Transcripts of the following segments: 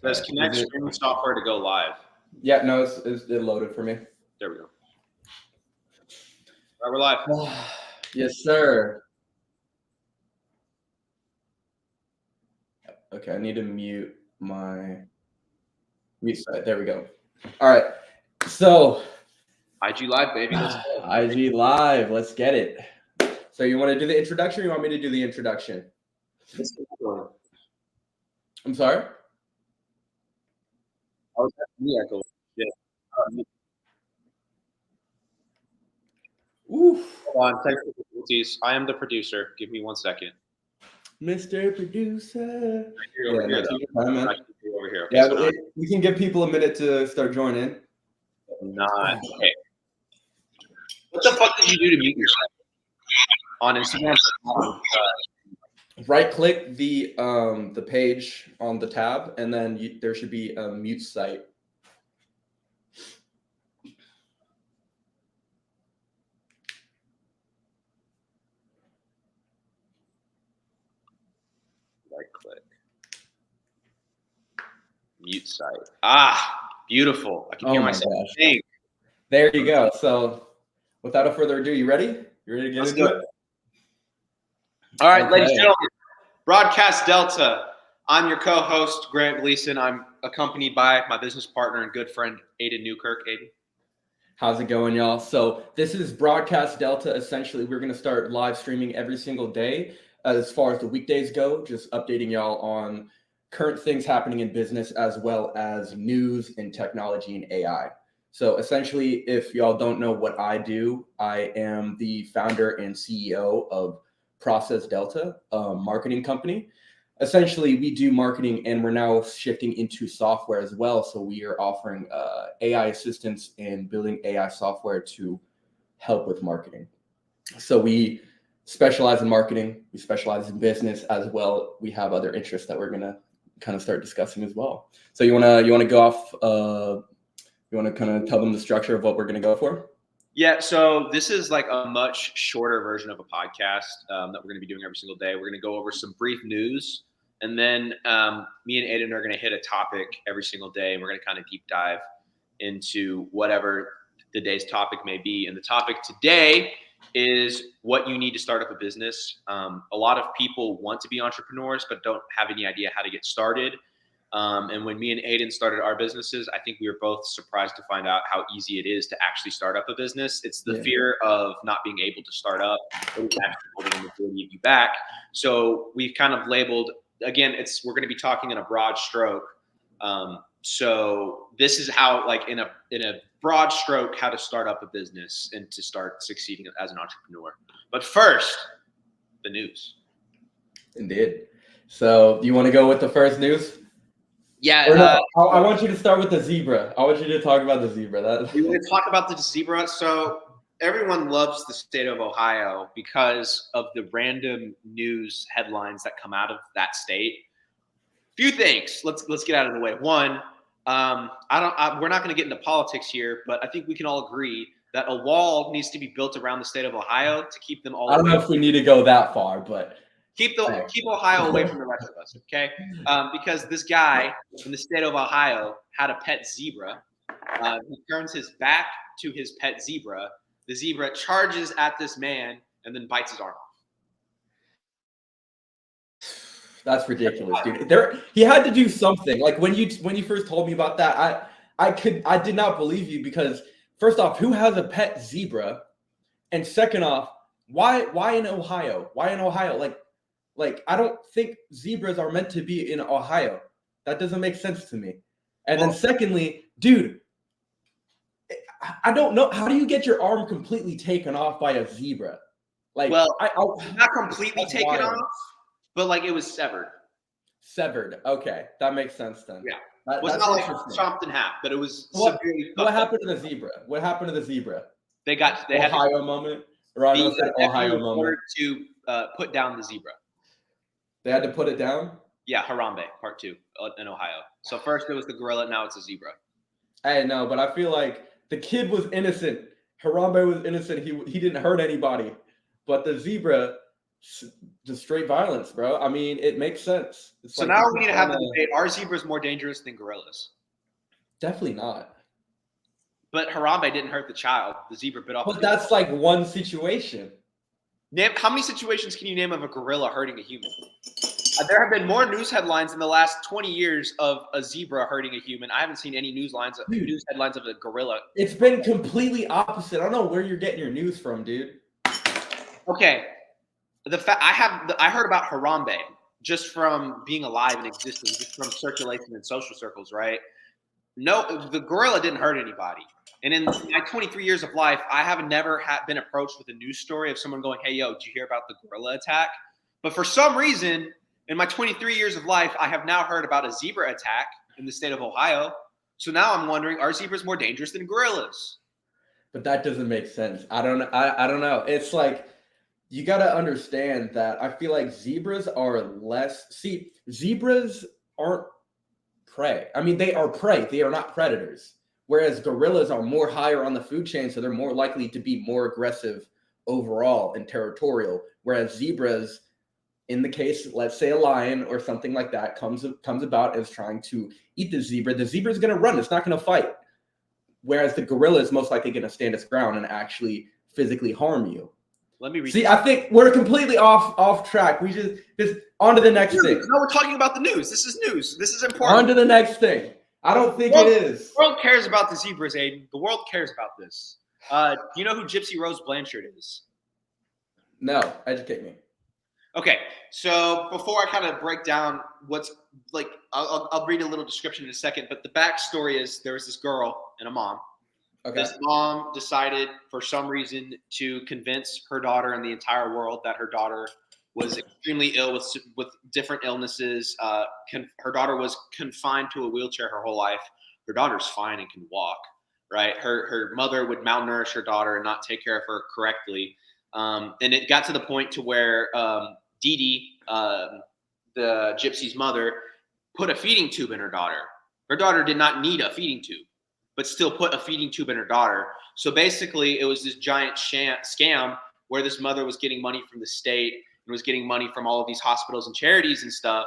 Says connect streaming software to go live. Yeah, no, it loaded for me. There we go. All right, we're live. Yes, sir. Okay, I need to mute my mute side. There we go. All right. So IG Live, baby. Let's go. IG Live. Let's get it. So you want to do the introduction or you want me to do the introduction? I'm sorry? I was asking me echo. Yeah. Oof. Hold on, technical difficulties. I am the producer. Give me 1 second. Mr. Producer. Over here, man. Over here. Okay, yeah, so we can give people a minute to start joining. Not okay. What the fuck did you do to mute yourself on Instagram? Right click the page on the tab, and then there should be a mute site. Right click. Mute site. Ah, beautiful. I can hear myself think. There you go. So without further ado, you ready? You ready to get into it? All right, ladies and gentlemen, Broadcast Delta. I'm your co-host, Grant.Gleason. I'm accompanied by my business partner and good friend, Aidan Newkirk. Aidan. How's it going, y'all? So this is Broadcast Delta. Essentially, we're going to start live streaming every single day as far as the weekdays go, just updating y'all on current things happening in business as well as news and technology and AI. So essentially, if y'all don't know what I do, I am the founder and CEO of Process Delta, a marketing company. Essentially, we do marketing and we're now shifting into software as well. So we are offering AI assistance and building AI software to help with marketing. So we specialize in marketing. We specialize in business as well. We have other interests that we're going to kind of start discussing as well. So you want to go off, you want to kind of tell them the structure of what we're going to go for? Yeah, so this is like a much shorter version of a podcast that we're going to be doing every single day. We're going to go over some brief news, and then me and Aidan are going to hit a topic every single day, and we're going to kind of deep dive into whatever the day's topic may be. And the topic today is what you need to start up a business. A lot of people want to be entrepreneurs, but don't have any idea how to get started. And when me and Aidan started our businesses, I think we were both surprised to find out how easy it is to actually start up a business. It's the fear of not being able to start up that is actually holding the majority of you back. So we've kind of labeled, again, we're going to be talking in a broad stroke. So this is how, like in a broad stroke, how to start up a business and to start succeeding as an entrepreneur. But first, the news. Indeed. So do you want to go with the first news? Yeah. No, I want you to start with the zebra. I want you to talk about the zebra. We want to talk about the zebra. So everyone loves the state of Ohio because of the random news headlines that come out of that state. Few things. Let's get out of the way. One, we're not going to get into politics here, but I think we can all agree that a wall needs to be built around the state of Ohio to keep them all. I don't know if we need to go that far, but keep Ohio away from the rest of us, okay? Because this guy in the state of Ohio had a pet zebra. He turns his back to his pet zebra. The zebra charges at this man and then bites his arm off. That's ridiculous, dude. He had to do something. Like when you first told me about that, I did not believe you because first off, who has a pet zebra? And second off, why in Ohio? Why in Ohio? Like I don't think zebras are meant to be in Ohio. That doesn't make sense to me. And then secondly, dude, I don't know. How do you get your arm completely taken off by a zebra? Like, well, not completely taken off, but like it was severed. Severed. Okay, that makes sense then. Yeah, it was not like chopped in half, but it was severely. What happened to the zebra? What happened to the zebra? They had Ohio moment. Ohio moment. Ordered to put down the zebra. They had to put it down? Yeah, Harambe, part 2 in Ohio. So first it was the gorilla, now it's a zebra. Hey, no, but I feel like the kid was innocent. Harambe was innocent. He didn't hurt anybody. But the zebra, Just straight violence, bro. I mean, it makes sense. It's So like now people we need to have the wanna- debate: are zebras more dangerous than gorillas? Definitely not. But Harambe didn't hurt the child. The zebra bit off. But that's like one situation. Name how many situations can you name of a gorilla hurting a human? There have been more news headlines in the last 20 years of a zebra hurting a human. I haven't seen any news headlines of a gorilla. It's been completely opposite. I don't know where you're getting your news from, dude. Okay, I heard about Harambe just from being alive and existing, just from circulation in social circles, right? No, the gorilla didn't hurt anybody. And in my 23 years of life, I have never been approached with a news story of someone going, "Hey, yo, did you hear about the gorilla attack?" But for some reason, in my 23 years of life, I have now heard about a zebra attack in the state of Ohio. So now I'm wondering, are zebras more dangerous than gorillas? But that doesn't make sense. I don't know. It's like you got to understand that I feel like zebras are less. See, zebras aren't prey. I mean, they are prey. They are not predators. Whereas gorillas are more higher on the food chain, so they're more likely to be more aggressive overall and territorial. Whereas zebras, in the case, let's say a lion or something like that comes about as trying to eat the zebra is going to run. It's not going to fight. Whereas the gorilla is most likely going to stand its ground and actually physically harm you. Let me read. See, I think we're completely off track. We just on to the next thing. No, we're talking about the news. This is news. This is important. On to the next thing. I don't think it is. The world cares about the zebras, Aiden. The world cares about this. Do you know who Gypsy Rose Blanchard is? No, educate me. Okay, so before I kind of break down what's like, I'll read a little description in a second. But the backstory is there was this girl and a mom. Okay. This mom decided for some reason to convince her daughter and the entire world that her daughter was extremely ill with different illnesses. Her daughter was confined to a wheelchair her whole life. Her daughter's fine and can walk, right? Her mother would malnourish her daughter and not take care of her correctly. And it got to the point to where Dee Dee, the gypsy's mother, put a feeding tube in her daughter. Her daughter did not need a feeding tube, but still put a feeding tube in her daughter. So basically, it was this giant scam where this mother was getting money from the state and was getting money from all of these hospitals and charities and stuff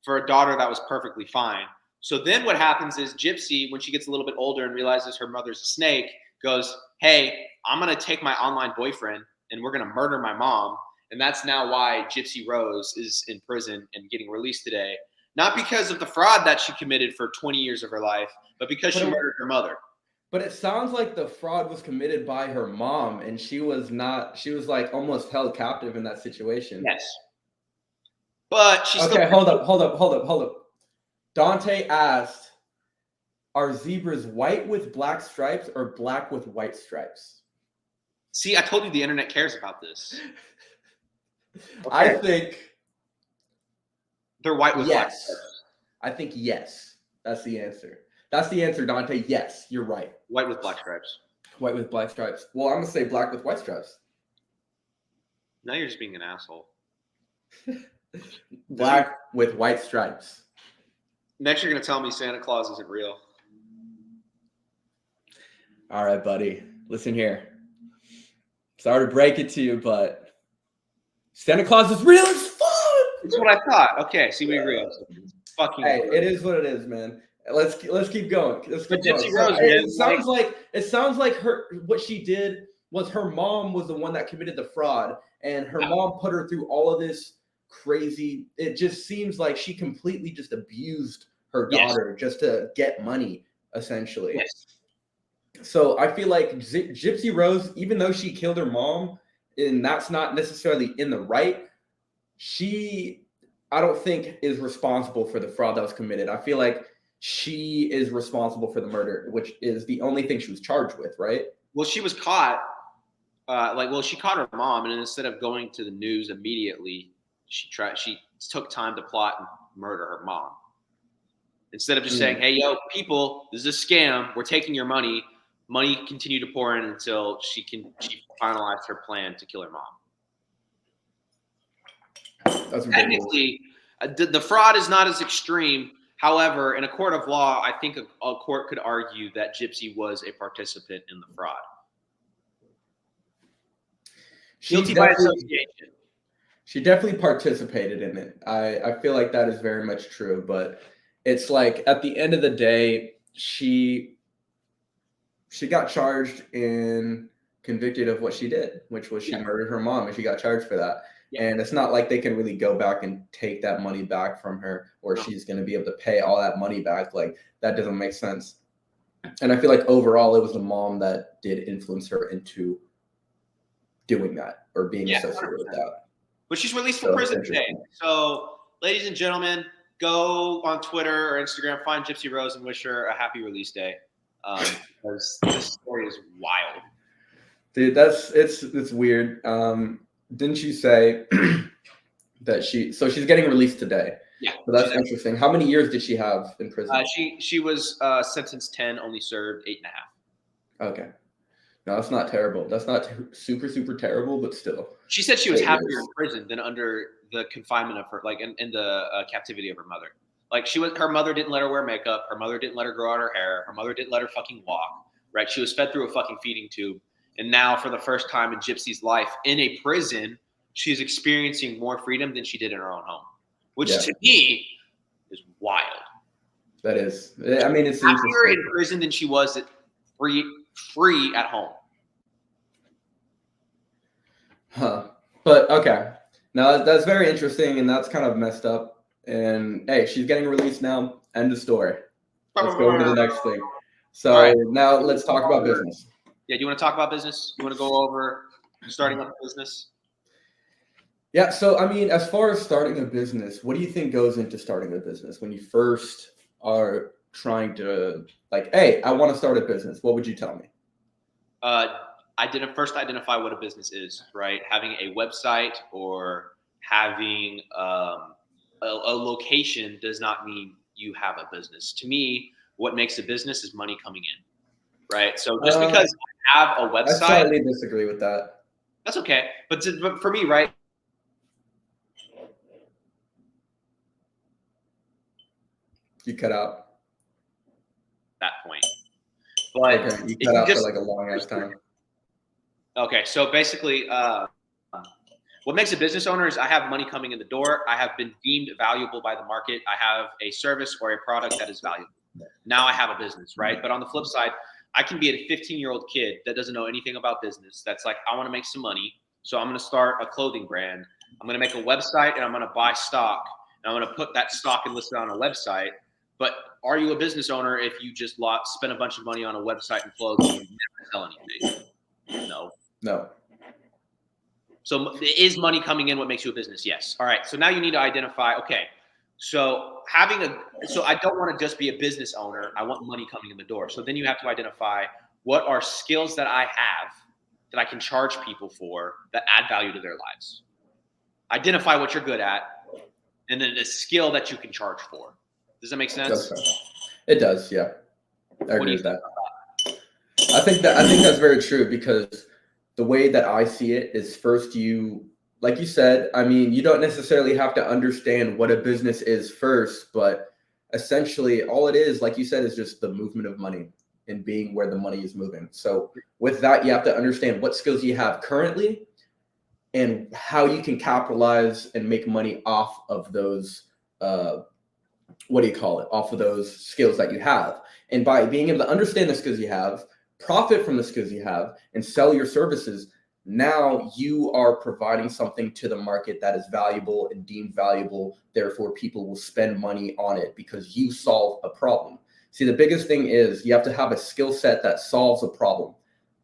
for a daughter that was perfectly fine. So then what happens is Gypsy, when she gets a little bit older and realizes her mother's a snake, goes, "Hey, I'm going to take my online boyfriend and we're going to murder my mom." And that's now why Gypsy Rose is in prison and getting released today. Not because of the fraud that she committed for 20 years of her life, but because she murdered her mother. But it sounds like the fraud was committed by her mom, and she was like almost held captive in that situation. Yes. But she's okay, hold up. Dante asked, are zebras white with black stripes or black with white stripes? See, I told you the internet cares about this. Okay. I think they're white with black stripes. I think yes. That's the answer. That's the answer, Dante. Yes, you're right. White with black stripes. White with black stripes. Well, I'm going to say black with white stripes. Now you're just being an asshole. Black with white stripes. Next, you're going to tell me Santa Claus isn't real. All right, buddy. Listen here. Sorry to break it to you, but Santa Claus is real as fuck. That's what I thought. Okay, see, we agree. Fucking. Hey, it is what it is, man. Let's keep going. Let's keep going. Rose, it sounds like what she did was her mom was the one that committed the fraud, and her mom put her through all of this crazy. It just seems like she completely just abused her daughter just to get money, essentially. Yes. So I feel like Gypsy Rose, even though she killed her mom, and that's not necessarily in the right, I don't think is responsible for the fraud that was committed. I feel like she is responsible for the murder, which is the only thing she was charged with, right? Well, she was caught. She caught her mom, and instead of going to the news immediately, she took time to plot and murder her mom. Instead of just saying, "Hey, yo, people, this is a scam. We're taking your money." Money continued to pour in until she finalized her plan to kill her mom. That's technically the fraud is not as extreme. However, in a court of law, I think a court could argue that Gypsy was a participant in the fraud. Guilty by association. She definitely participated in it. I feel like that is very much true, but it's like at the end of the day, she got charged and convicted of what she did, which was she Yeah. murdered her mom, and she got charged for that. Yeah. And it's not like they can really go back and take that money back from her, or No. she's going to be able to pay all that money back. Like that doesn't make sense. And I feel like overall, it was the mom that did influence her into doing that or being associated with that. But she's released from prison today. So, ladies and gentlemen, go on Twitter or Instagram, find Gypsy Rose, and wish her a happy release day. Because this story is wild. Dude, it's weird. Didn't you say that she's getting released today? Yeah. So that's interesting. How many years did she have in prison? She was sentenced 10, only served 8.5. Okay. No, that's not terrible. That's not super, super terrible, but still. She said she was happier in prison than under the confinement of her, like in the captivity of her mother. Like her mother didn't let her wear makeup. Her mother didn't let her grow out her hair. Her mother didn't let her fucking walk. Right? She was fed through a fucking feeding tube. And now, for the first time in Gypsy's life, in a prison, she's experiencing more freedom than she did in her own home, which to me is wild. That is. I mean, it's happier in prison than she was free at home. Huh. But okay. Now that's very interesting, and that's kind of messed up. And hey, she's getting released now. End of story. Let's go into the next thing. So now let's talk about business. Yeah, do you want to talk about business? You want to go over starting up a business? Yeah, so I mean, as far as starting a business, what do you think goes into starting a business when you first are trying to hey, I want to start a business? What would you tell me? First identify what a business is, right? Having a website or having a location does not mean you have a business. To me, what makes a business is money coming in, right? So just because I have a website, I slightly disagree with that. That's okay, but for me, right? You cut out that point, but okay, you cut out for like a long ass time. Okay, so basically, what makes a business owner is I have money coming in the door. I have been deemed valuable by the market. I have a service or a product that is valuable. Now I have a business, right? But on the flip side, I can be a 15-year-old kid that doesn't know anything about business. That's like, I want to make some money. So I'm going to start a clothing brand. I'm going to make a website and I'm going to buy stock. And I'm going to put that stock and list it on a website. But are you a business owner if you just spend a bunch of money on a website and clothes and never sell anything? No. So is money coming in what makes you a business? Yes. All right. So now you need to identify, okay, so I don't want to just be a business owner. I want money coming in the door. So then you have to identify what are skills that I have that I can charge people for that add value to their lives. Identify what you're good at, and then the skill that you can charge for. Does that make sense? It does, yeah. I agree with that. I think that's very true, because the way that I see it is, first, you, like you said, I mean, you don't necessarily have to understand what a business is first, but essentially all it is, like you said, is just the movement of money and being where the money is moving. So with that, you have to understand what skills you have currently and how you can capitalize and make money off of those, off of those skills that you have. And by being able to understand the skills you have, profit from the skills you have, and sell your services, now you are providing something to the market that is valuable and deemed valuable. Therefore, people will spend money on it because you solve a problem. See, the biggest thing is you have to have a skill set that solves a problem.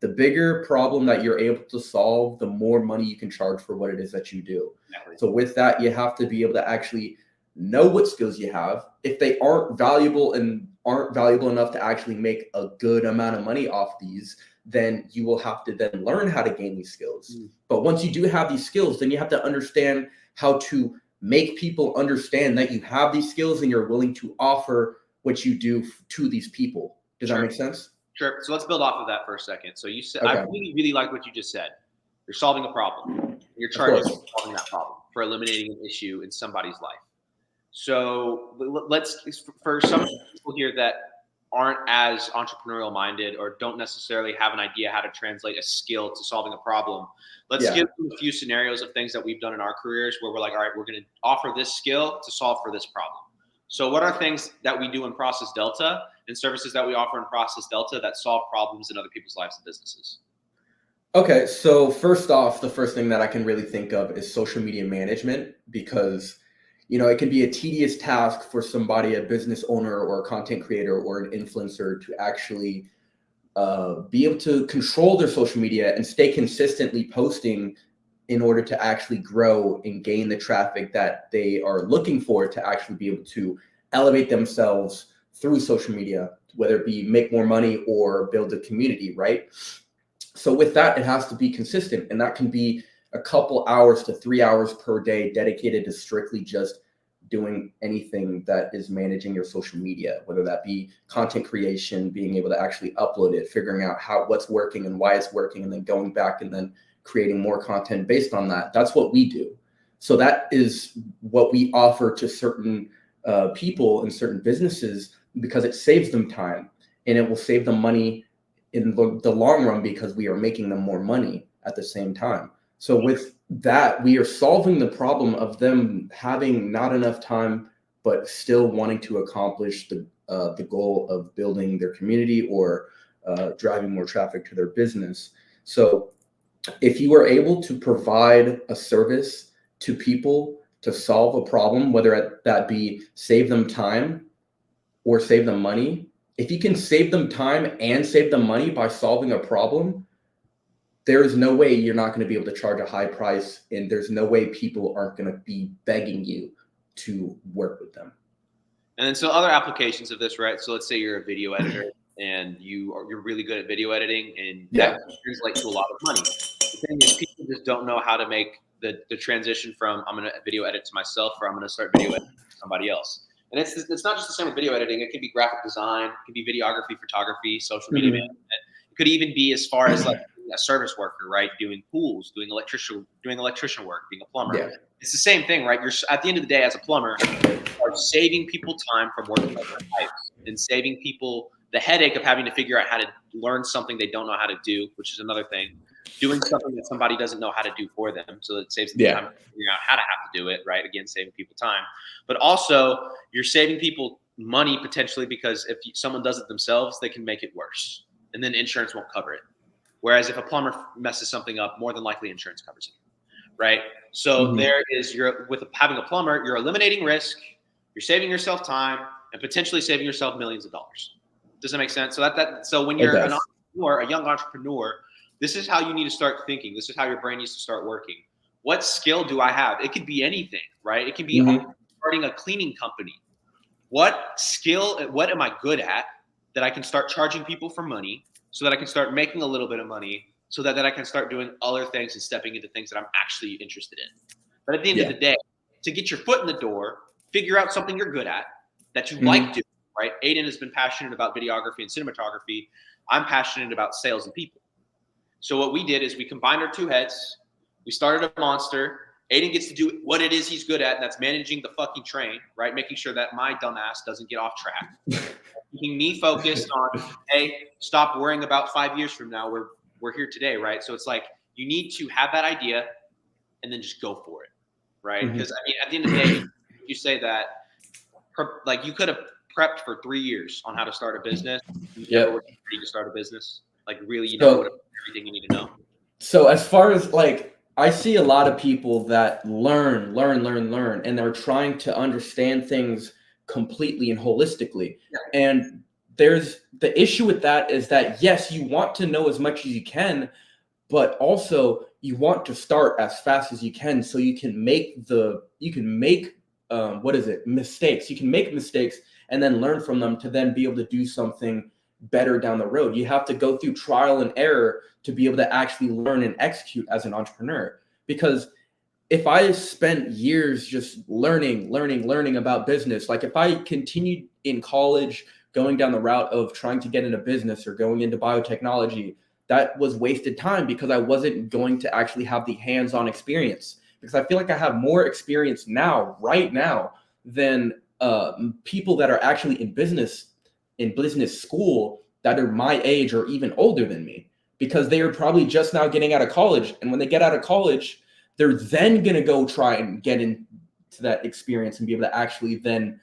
The bigger problem that you're able to solve, the more money you can charge for what it is that you do. Exactly. So with that, you have to be able to actually know what skills you have. If they aren't valuable enough to actually make a good amount of money off these, then you will have to then learn how to gain these skills. But once you do have these skills, then you have to understand how to make people understand that you have these skills and you're willing to offer what you do to these people. Does that make sense? Sure. So let's build off of that for a second. So you said, I really, really like what you just said. You're solving a problem. You're charging for solving that problem, for eliminating an issue in somebody's life. So let's, for some people here that aren't as entrepreneurial minded or don't necessarily have an idea how to translate a skill to solving a problem. Let's give them a few scenarios of things that we've done in our careers where we're like, all right, we're going to offer this skill to solve for this problem. So what are things that we do in Process Delta and services that we offer in Process Delta that solve problems in other people's lives and businesses? Okay, so first off, the first thing that I can really think of is social media management, because it can be a tedious task for somebody, a business owner or a content creator or an influencer, to actually be able to control their social media and stay consistently posting in order to actually grow and gain the traffic that they are looking for to actually be able to elevate themselves through social media, whether it be make more money or build a community, right? So with that, it has to be consistent, and that can be a couple hours to 3 hours per day dedicated to strictly just doing anything that is managing your social media, whether that be content creation, being able to actually upload it, figuring out what's working and why it's working, and then going back and then creating more content based on that. That's what we do. So that is what we offer to certain people and certain businesses, because it saves them time and it will save them money in the long run, because we are making them more money at the same time. So with that, we are solving the problem of them having not enough time, but still wanting to accomplish the goal of building their community or driving more traffic to their business. So if you are able to provide a service to people to solve a problem, whether that be save them time or save them money, if you can save them time and save them money by solving a problem, there is no way you're not going to be able to charge a high price, and there's no way people aren't going to be begging you to work with them. And then so other applications of this, right? So let's say you're a video editor and you're really good at video editing, and that translates to a lot of money. The thing is, people just don't know how to make the transition from I'm going to video edit to myself, or I'm going to start video editing to somebody else. And it's not just the same with video editing. It can be graphic design, it can be videography, photography, social media management. It could even be as far as like a service worker, right? Doing pools, doing electrician work, being a plumber. Yeah. It's the same thing, right? You're at the end of the day, as a plumber, are saving people time from working on their pipes and saving people the headache of having to figure out how to learn something they don't know how to do, which is another thing. Doing something that somebody doesn't know how to do for them, so that it saves them time figuring out how to have to do it, right? Again, saving people time. But also, you're saving people money potentially, because if someone does it themselves, they can make it worse, and then insurance won't cover it. Whereas if a plumber messes something up, more than likely insurance covers it, right? So there is with having a plumber, you're eliminating risk, you're saving yourself time, and potentially saving yourself millions of dollars. Does that make sense? So when you're an entrepreneur, a young entrepreneur, this is how you need to start thinking. This is how your brain needs to start working. What skill do I have? It could be anything, right? It can be starting a cleaning company. What skill, what am I good at that I can start charging people for money, so that I can start making a little bit of money, so that I can start doing other things and stepping into things that I'm actually interested in. But at the end of the day, to get your foot in the door, figure out something you're good at that you like doing, right? Aidan has been passionate about videography and cinematography. I'm passionate about sales and people. So what we did is we combined our two heads. We started a monster. Aidan gets to do what it is he's good at, and that's managing the fucking train, right? Making sure that my dumbass doesn't get off track. Keeping me focused on, hey, stop worrying about 5 years from now. We're here today, right? So it's like you need to have that idea and then just go for it, right? Because I mean, at the end of the day, you say that like you could have prepped for 3 years on how to start a business. You never were ready to start a business. Like really, you know everything you need to know. So as far as like, I see a lot of people that learn, and they're trying to understand things completely and holistically. And there's the issue with that is that, yes, you want to know as much as you can, but also you want to start as fast as you can, so you can make mistakes. You can make mistakes and then learn from them to then be able to do something better down the road. You have to go through trial and error to be able to actually learn and execute as an entrepreneur. Because if I spent years just learning about business, like if I continued in college going down the route of trying to get into business or going into biotechnology, that was wasted time, because I wasn't going to actually have the hands-on experience. Because I feel like I have more experience right now, than people that are actually in business in business school that are my age or even older than me, because they are probably just now getting out of college. And when they get out of college, they're then going to go try and get into that experience and be able to actually then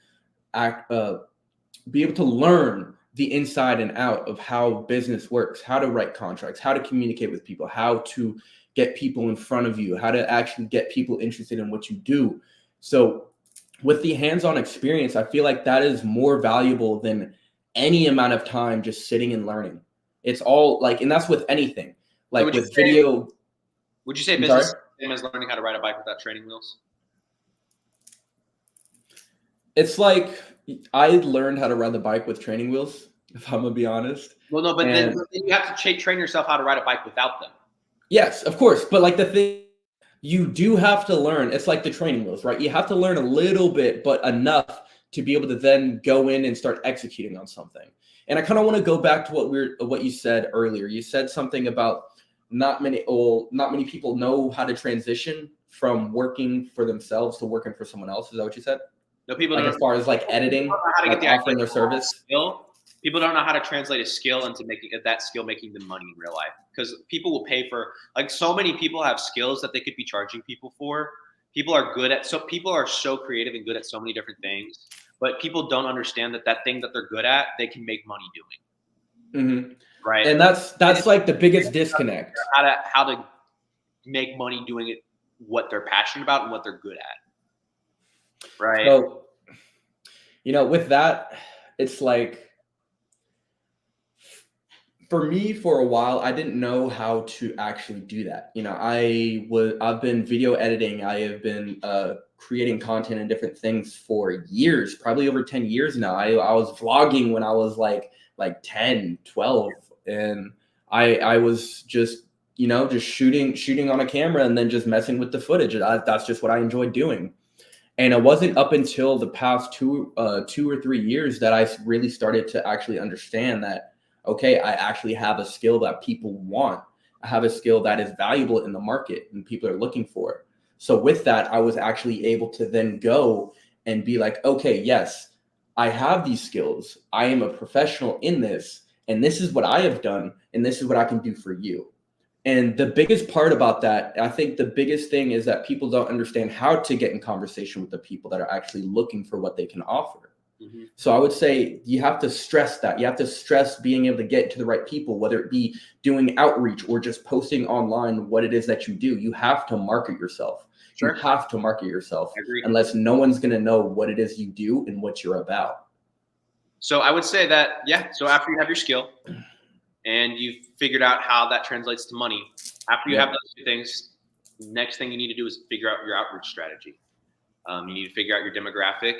be able to learn the inside and out of how business works, how to write contracts, how to communicate with people, how to get people in front of you, how to actually get people interested in what you do. So with the hands-on experience, I feel like that is more valuable than any amount of time just sitting and learning. It's all like, and that's with anything, like So with video. Would you say I'm business is sorry? the same as learning how to ride a bike without training wheels? It's like I learned how to ride the bike with training wheels, if I'm gonna be honest. Well, no, but then you have to train yourself how to ride a bike without them. Yes, of course. But like the thing, you do have to learn. It's like the training wheels, right? You have to learn a little bit, but enough to be able to then go in and start executing on something. And I kind of want to go back to what you said earlier. You said something about not many people know how to transition from working for themselves to working for someone else. Is that what you said? No, people Like don't as far as like editing, like offering their service. Skill. People don't know how to translate a skill into making that skill making them money in real life, because people will pay for, like, so many people have skills that they could be charging people for. People are so creative and good at so many different things, but people don't understand that thing that they're good at, they can make money doing. Mm-hmm. Right. And that's like the biggest disconnect. How to make money doing it, what they're passionate about and what they're good at. Right. So, with that, it's like, for me, for a while, I didn't know how to actually do that. I've been video editing. I have been creating content and different things for years, probably over 10 years now. I was vlogging when I was like 10, 12. And I was just, just shooting on a camera and then just messing with the footage. That's just what I enjoyed doing. And it wasn't up until the past 2 or 3 years that I really started to actually understand that, okay, I actually have a skill that people want. I have a skill that is valuable in the market and people are looking for it. So with that, I was actually able to then go and be like, okay, yes, I have these skills. I am a professional in this, and this is what I have done, and this is what I can do for you. And the biggest part about that, I think the biggest thing is that people don't understand how to get in conversation with the people that are actually looking for what they can offer. Mm-hmm. So I would say you have to stress that. You have to stress being able to get to the right people, whether it be doing outreach or just posting online what it is that you do. You have to market yourself. Sure. You have to market yourself, unless no one's going to know what it is you do and what you're about. So I would say that, yeah. So after you have your skill and you've figured out how that translates to money, after you have those two things, next thing you need to do is figure out your outreach strategy. You need to figure out your demographic,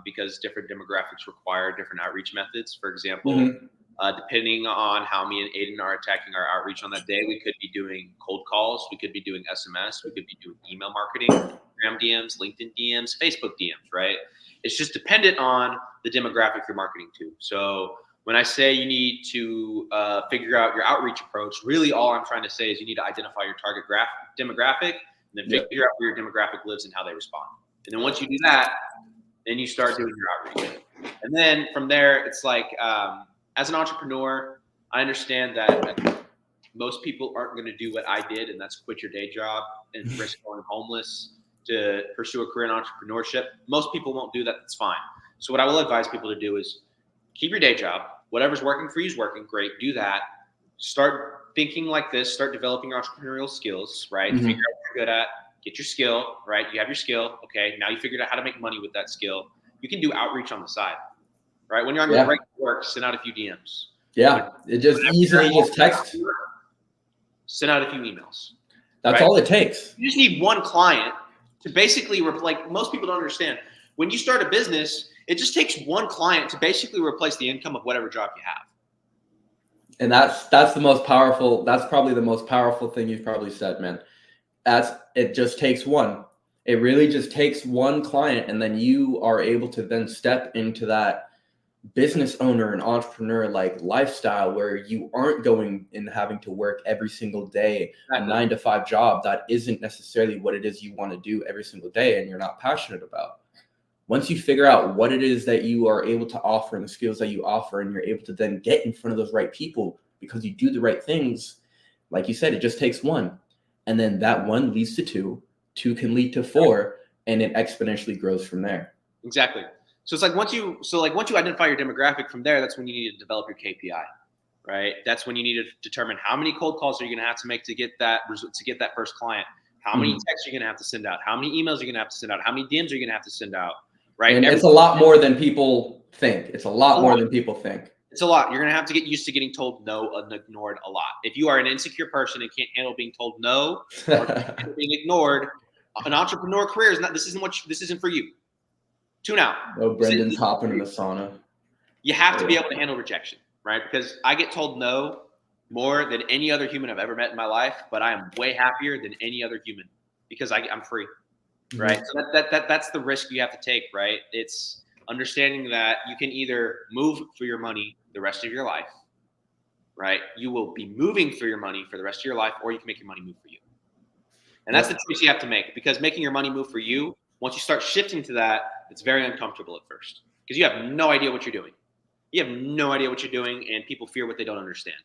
because different demographics require different outreach methods. For example, depending on how me and Aidan are attacking our outreach on that day, we could be doing cold calls, we could be doing SMS, we could be doing email marketing, Instagram DMs, LinkedIn DMs, Facebook DMs, right? It's just dependent on the demographic you're marketing to. So when I say you need to figure out your outreach approach, really all I'm trying to say is you need to identify your target demographic, and then figure out where your demographic lives and how they respond. And then once you do that, then you start doing your outreach. And then from there, it's like, as an entrepreneur, I understand that most people aren't going to do what I did, and that's quit your day job and risk going homeless to pursue a career in entrepreneurship. Most people won't do that. That's fine. So what I will advise people to do is keep your day job. Whatever's working for you is working. Great. Do that. Start thinking like this. Start developing your entrepreneurial skills, right? Figure out what you're good at. Get your skill, right? You have your skill. Okay. Now you figured out how to make money with that skill. You can do outreach on the side, right? When you're on your regular work, send out a few DMs. Yeah. It just easily just text. Send out a few emails. That's all it takes. You just need one client to basically, like, most people don't understand. When you start a business, it just takes one client to basically replace the income of whatever job you have. And that's the most powerful. That's probably the most powerful thing you've probably said, man. It just takes one. It really just takes one client, and then you are able to then step into that business owner and entrepreneur like lifestyle where you aren't going and having to work every single day, a 9-to-5 job that isn't necessarily what it is you want to do every single day and you're not passionate about. Once you figure out what it is that you are able to offer and the skills that you offer, and you're able to then get in front of those right people because you do the right things, like you said, it just takes one. And then that one leads to two, two can lead to four, and it exponentially grows from there. Exactly. So it's like once you identify your demographic, from there, that's when you need to develop your KPI, right? That's when you need to determine how many cold calls are you going to have to make to get that first client. How many texts are you going to have to send out? How many emails are you going to have to send out? How many DMs are you going to have to send out? Right. And it's a lot more than people think. It's a lot more than people think. It's a lot. You're going to have to get used to getting told no and ignored a lot. If you are an insecure person and can't handle being told no or being ignored, an entrepreneur career this isn't for you. Tune out. Oh, Brendan's hopping in the sauna. You have to be able to handle rejection, right? Because I get told no more than any other human I've ever met in my life, but I am way happier than any other human because I'm free, right? So that's the risk you have to take, right? It's understanding that you can either move for your money the rest of your life, right? You will be moving for your money for the rest of your life, or you can make your money move for you. And that's the choice you have to make, because making your money move for you, once you start shifting to that, it's very uncomfortable at first because you have no idea what you're doing. You have no idea what you're doing, and people fear what they don't understand.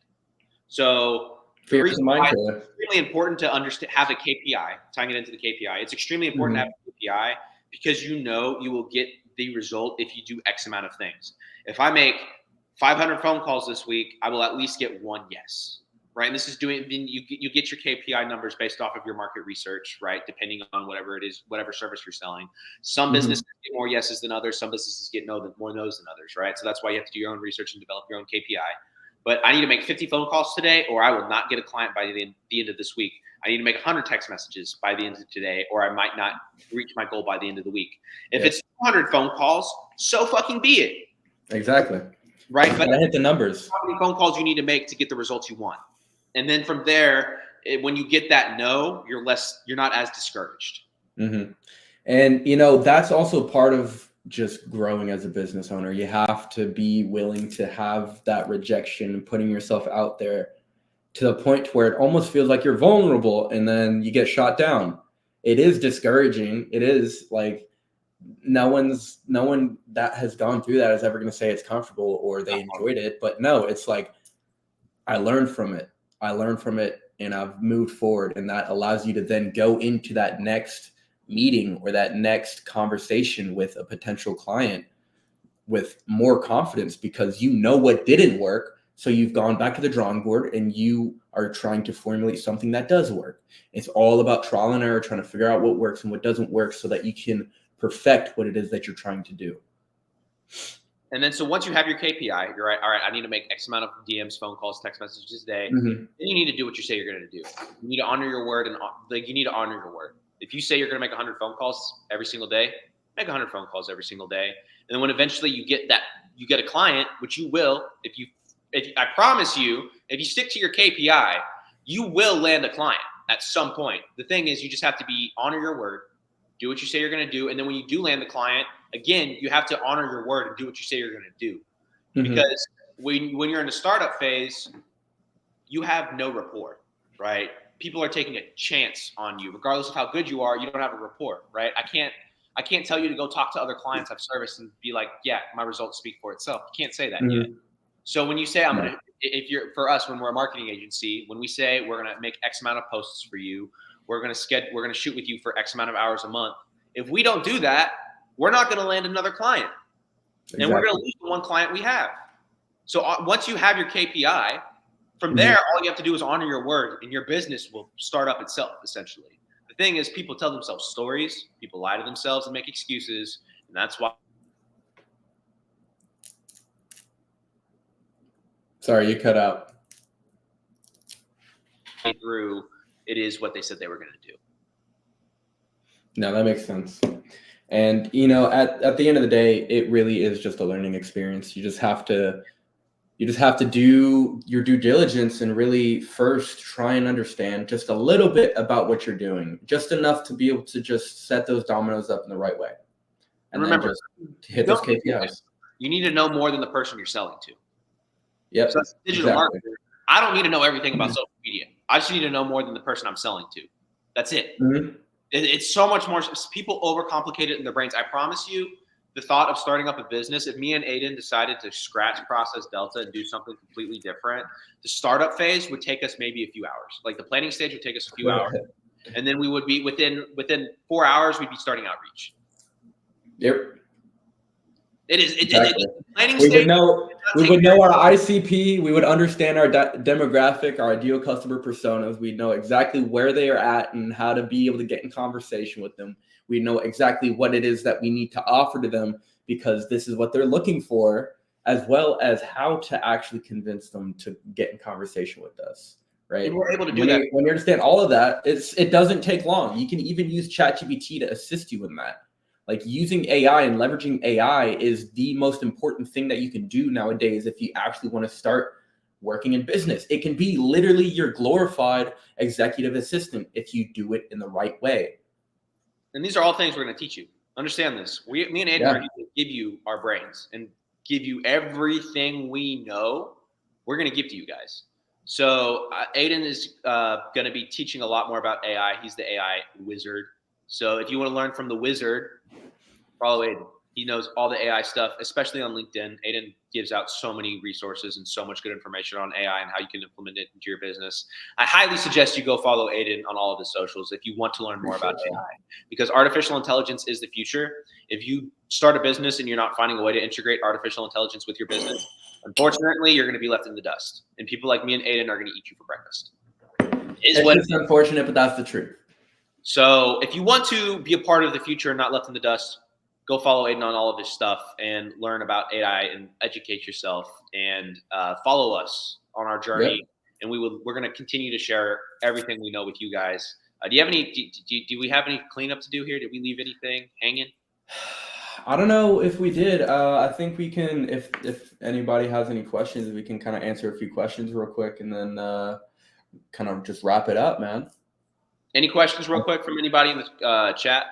So the reason why it's extremely important to have a KPI, tying it into the KPI, it's extremely important to have a KPI because you will get the result if you do X amount of things. If I make 500 phone calls this week, I will at least get one yes, right? And this is you get your KPI numbers based off of your market research, right? Depending on whatever it is, whatever service you're selling. Some businesses get more yeses than others. Some businesses get more no's than others, right? So that's why you have to do your own research and develop your own KPI. But I need to make 50 phone calls today, or I will not get a client by the end of this week. I need to make 100 text messages by the end of today, or I might not reach my goal by the end of the week. If it's 200 phone calls, so fucking be it. Exactly. Right? But I hit the numbers. How many phone calls you need to make to get the results you want? And then from there, when you get that no, you're not as discouraged. And, that's also part of just growing as a business owner. You have to be willing to have that rejection and putting yourself out there to the point where it almost feels like you're vulnerable, and then you get shot down. It is discouraging. It is like no one that has gone through that is ever going to say it's comfortable or they enjoyed it. But no, it's like I learned from it, and I've moved forward, and that allows you to then go into that next meeting or that next conversation with a potential client with more confidence, because you know what didn't work. So you've gone back to the drawing board and you are trying to formulate something that does work. It's all about trial and error, trying to figure out what works and what doesn't work so that you can perfect what it is that you're trying to do. And then, so once you have your KPI, you're right. All right, I need to make X amount of DMs, phone calls, text messages a day. Then you need to do what you say you're going to do. You need to honor your word, and you need to honor your word. If you say you're going to make 100 phone calls every single day, make 100 phone calls every single day. And then when eventually you get a client, which you will, I promise you, if you stick to your KPI, you will land a client at some point. The thing is, you just have to honor your word, do what you say you're going to do. And then when you do land the client, again, you have to honor your word and do what you say you're going to do. Because when you're in the startup phase, you have no rapport, right? People are taking a chance on you. Regardless of how good you are, you don't have a rapport, right? I can't tell you to go talk to other clients I've serviced and be like, yeah, my results speak for itself. You can't say that yet. So when you say for us, when we're a marketing agency, when we say we're going to make X amount of posts for you, we're going to shoot with you for X amount of hours a month. If we don't do that, we're not going to land another client. And we're going to lose the one client we have. So once you have your KPI, from there, all you have to do is honor your word, and your business will start up itself, essentially. The thing is, people tell themselves stories, people lie to themselves and make excuses, and that's why. Sorry, you cut out. Through, it is what they said they were going to do. No, that makes sense. And, at the end of the day, it really is just a learning experience. You just have to do your due diligence and really first try and understand just a little bit about what you're doing, just enough to be able to just set those dominoes up in the right way. And remember, just to hit those KPIs. You need to know more than the person you're selling to. Yep. So as a digital marketer, I don't need to know everything about social media. I just need to know more than the person I'm selling to. That's it. It's so much more. People overcomplicate it in their brains. I promise you, the thought of starting up a business, if me and Aidan decided to scratch process Delta and do something completely different, the startup phase would take us maybe a few hours. Like the planning stage would take us a few hours. And then we would be within 4 hours, we'd be starting outreach. Yep. It is. Exactly. Planning We stage. would know our ICP. We would understand our demographic, our ideal customer personas. We'd know exactly where they are at and how to be able to get in conversation with them. We know exactly what it is that we need to offer to them because this is what they're looking for, as well as how to actually convince them to get in conversation with us. Right. And we're able to do that. When you understand all of that, it doesn't take long. You can even use ChatGPT to assist you in that. Like using AI and leveraging AI is the most important thing that you can do nowadays if you actually want to start working in business. It can be literally your glorified executive assistant if you do it in the right way. And these are all things we're going to teach you. Understand this. Me and Aidan are going to give you our brains and give you everything we know. We're going to give to you guys. So Aidan is going to be teaching a lot more about AI. He's the AI wizard. So if you want to learn from the wizard, follow Aidan. He knows all the AI stuff, especially on LinkedIn. Aidan gives out so many resources and so much good information on AI and how you can implement it into your business. I highly suggest you go follow Aidan on all of his socials if you want to learn more about AI, because artificial intelligence is the future. If you start a business and you're not finding a way to integrate artificial intelligence with your business, unfortunately, you're going to be left in the dust. And people like me and Aidan are going to eat you for breakfast. It's unfortunate, but that's the truth. So if you want to be a part of the future and not left in the dust, go follow Aidan on all of his stuff and learn about AI and educate yourself and follow us on our journey. Yep. And we're going to continue to share everything we know with you guys. Do you have any? Do we have any cleanup to do here? Did we leave anything hanging? I don't know if we did. I think we can. If anybody has any questions, we can kind of answer a few questions real quick and then kind of just wrap it up, man. Any questions real quick from anybody in the chat?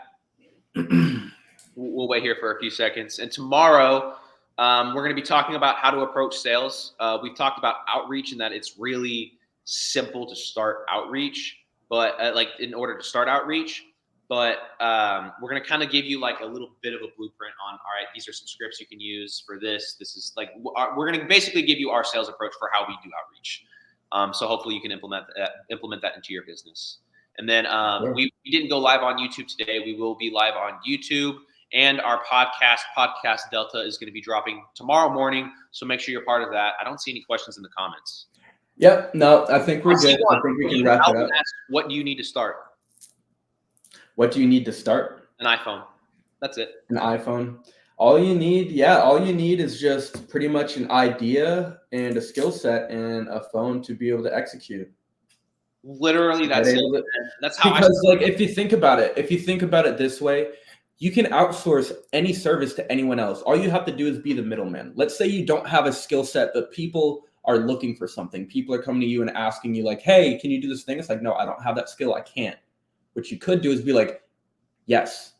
We'll wait here for a few seconds. And tomorrow, we're going to be talking about how to approach sales. We've talked about outreach and that it's really simple to start outreach, but like in order to start outreach. But we're going to kind of give you like a little bit of a blueprint on, all right, these are some scripts you can use for this. This is like, we're going to basically give you our sales approach for how we do outreach. So hopefully you can implement that into your business. And then we didn't go live on YouTube today. We will be live on YouTube. And our Podcast Delta, is going to be dropping tomorrow morning. So make sure you're part of that. I don't see any questions in the comments. Yep. No, I think we're good. I think we can wrap it up. What do you need to start? What do you need to start? An iPhone. That's it. An iPhone. All you need is just pretty much an idea and a skill set and a phone to be able to execute. Literally, that's it. That's how. Because like if you think about it this way, you can outsource any service to anyone else. All you have to do is be the middleman. Let's say you don't have a skill set, but people are looking for something. People are coming to you and asking you like, hey, can you do this thing? It's like, no, I don't have that skill. I can't. What you could do is be like, yes,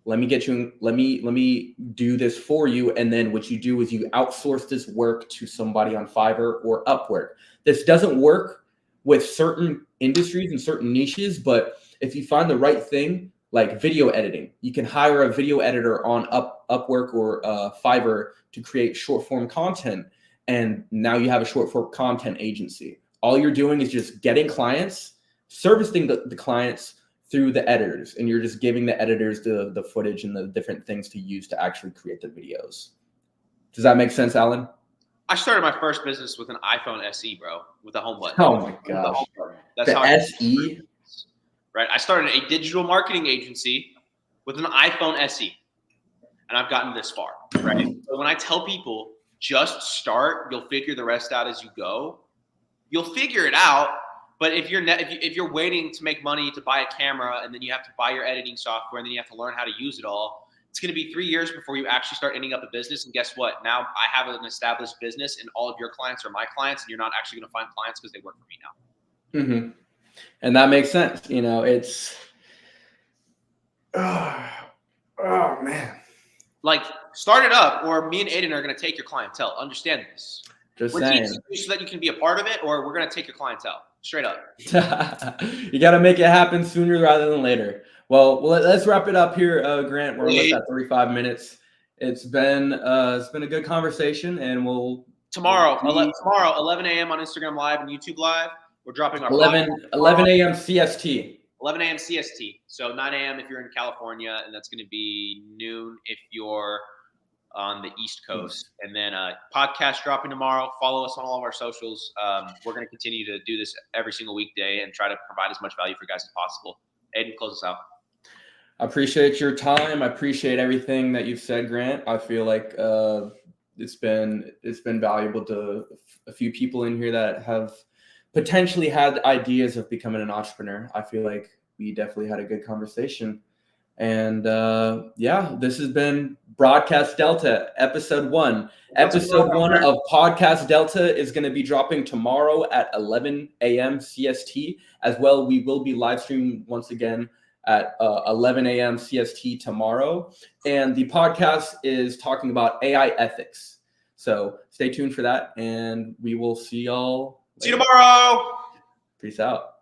let me do this for you. And then what you do is you outsource this work to somebody on Fiverr or Upwork. This doesn't work with certain industries and certain niches, but if you find the right thing, like video editing, you can hire a video editor on Upwork or Fiverr to create short form content. And now you have a short form content agency. All you're doing is just getting clients, servicing the clients through the editors. And you're just giving the editors the footage and the different things to use to actually create the videos. Does that make sense, Alan? I started my first business with an iPhone SE, bro, with a home button. Oh my gosh. That's how SE? Right. I started a digital marketing agency with an iPhone SE, and I've gotten this far. Right. So when I tell people just start, you'll figure the rest out as you go. You'll figure it out. But if you're waiting to make money to buy a camera and then you have to buy your editing software and then you have to learn how to use it all, it's going to be 3 years before you actually start ending up a business. And guess what? Now I have an established business and all of your clients are my clients, and you're not actually going to find clients because they work for me now. Mm-hmm. And that makes sense. You know, it's, oh man. Like, start it up, or me and Aidan are going to take your clientele. Understand this. We're saying. Teaching you so that you can be a part of it, or we're going to take your clientele. Straight up. You got to make it happen sooner rather than later. Well, let's wrap it up here, Grant. We're almost at 35 minutes. It's been a good conversation, and Tomorrow, 11 a.m. on Instagram Live and YouTube Live, we're dropping our 11 a.m. CST. 11 a.m. CST. So 9 a.m. if you're in California, and that's going to be noon if you're on the East Coast. And then podcast dropping tomorrow. Follow us on all of our socials. We're going to continue to do this every single weekday and try to provide as much value for you guys as possible. Aidan, close us out. I appreciate your time. I appreciate everything that you've said, Grant. I feel like it's been valuable to a few people in here that have potentially had ideas of becoming an entrepreneur. I feel like we definitely had a good conversation. And this has been Broadcast Delta, episode 1. Episode 1 of Podcast Delta is going to be dropping tomorrow at 11 a.m. CST. As well, we will be live streaming once again at 11 a.m. CST tomorrow. And the podcast is talking about AI ethics. So stay tuned for that, and we will see y'all later. See you tomorrow. Peace out.